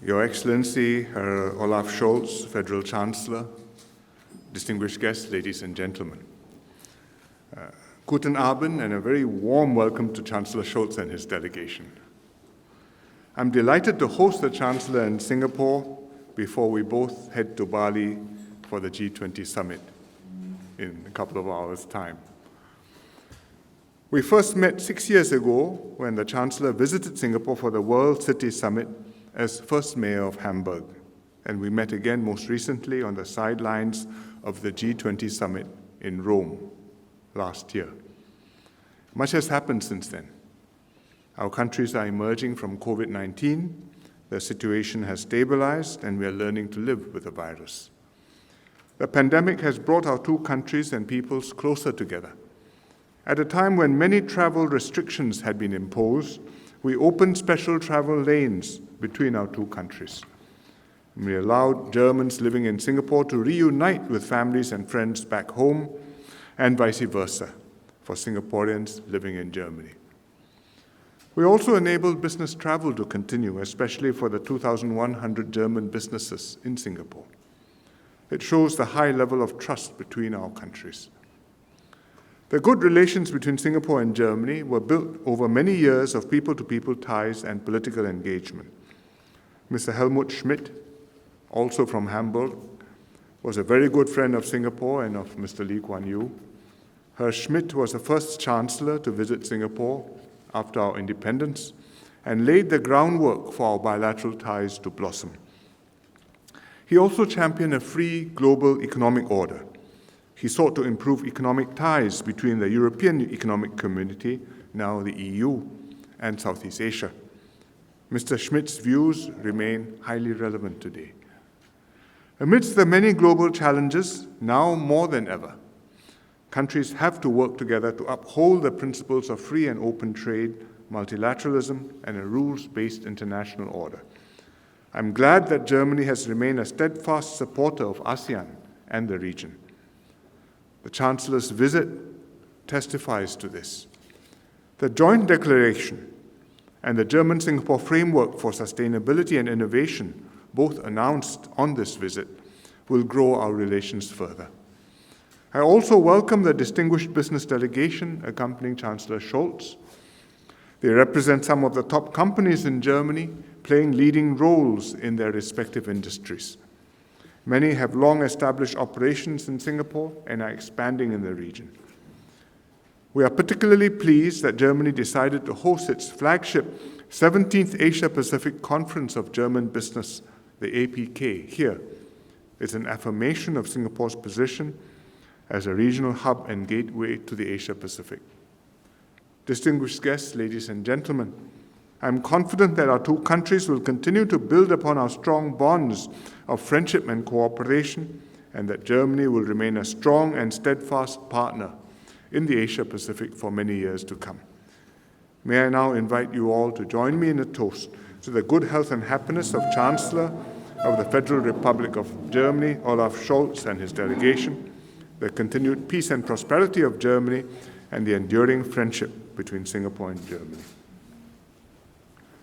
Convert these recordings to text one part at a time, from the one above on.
Your Excellency, Herr Olaf Scholz, Federal Chancellor, distinguished guests, ladies and gentlemen. Guten Abend and a very warm welcome to Chancellor Scholz and his delegation. I'm delighted to host the Chancellor in Singapore before we both head to Bali for the G20 summit in a couple of hours' time. We first met 6 years ago when the Chancellor visited Singapore for the World City Summit as first mayor of Hamburg, and we met again most recently on the sidelines of the G20 summit in Rome last year. Much has happened since then. Our countries are emerging from COVID-19, the situation has stabilized, and we are learning to live with the virus. The pandemic has brought our two countries and peoples closer together. At a time when many travel restrictions had been imposed, we opened special travel lanes between our two countries. We allowed Germans living in Singapore to reunite with families and friends back home, and vice versa for Singaporeans living in Germany. We also enabled business travel to continue, especially for the 2,100 German businesses in Singapore. It shows the high level of trust between our countries. The good relations between Singapore and Germany were built over many years of people-to-people ties and political engagement. Mr. Helmut Schmidt, also from Hamburg, was a very good friend of Singapore and of Mr. Lee Kuan Yew. Herr Schmidt was the first Chancellor to visit Singapore after our independence and laid the groundwork for our bilateral ties to blossom. He also championed a free global economic order. He sought to improve economic ties between the European Economic Community, now the EU, and Southeast Asia. Mr. Schmidt's views remain highly relevant today. Amidst the many global challenges, now more than ever, countries have to work together to uphold the principles of free and open trade, multilateralism, and a rules-based international order. I'm glad that Germany has remained a steadfast supporter of ASEAN and the region. The Chancellor's visit testifies to this. The joint declaration and the German-Singapore Framework for Sustainability and Innovation, both announced on this visit, will grow our relations further. I also welcome the distinguished business delegation accompanying Chancellor Scholz. They represent some of the top companies in Germany, playing leading roles in their respective industries. Many have long established operations in Singapore and are expanding in the region. We are particularly pleased that Germany decided to host its flagship 17th Asia-Pacific Conference of German Business, the APK, here. It's an affirmation of Singapore's position as a regional hub and gateway to the Asia-Pacific. Distinguished guests, ladies and gentlemen, I'm confident that our two countries will continue to build upon our strong bonds of friendship and cooperation, and that Germany will remain a strong and steadfast partner in the Asia-Pacific for many years to come. May I now invite you all to join me in a toast to the good health and happiness of Chancellor of the Federal Republic of Germany, Olaf Scholz, and his delegation, the continued peace and prosperity of Germany, and the enduring friendship between Singapore and Germany.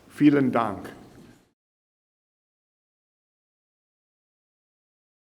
Vielen Dank.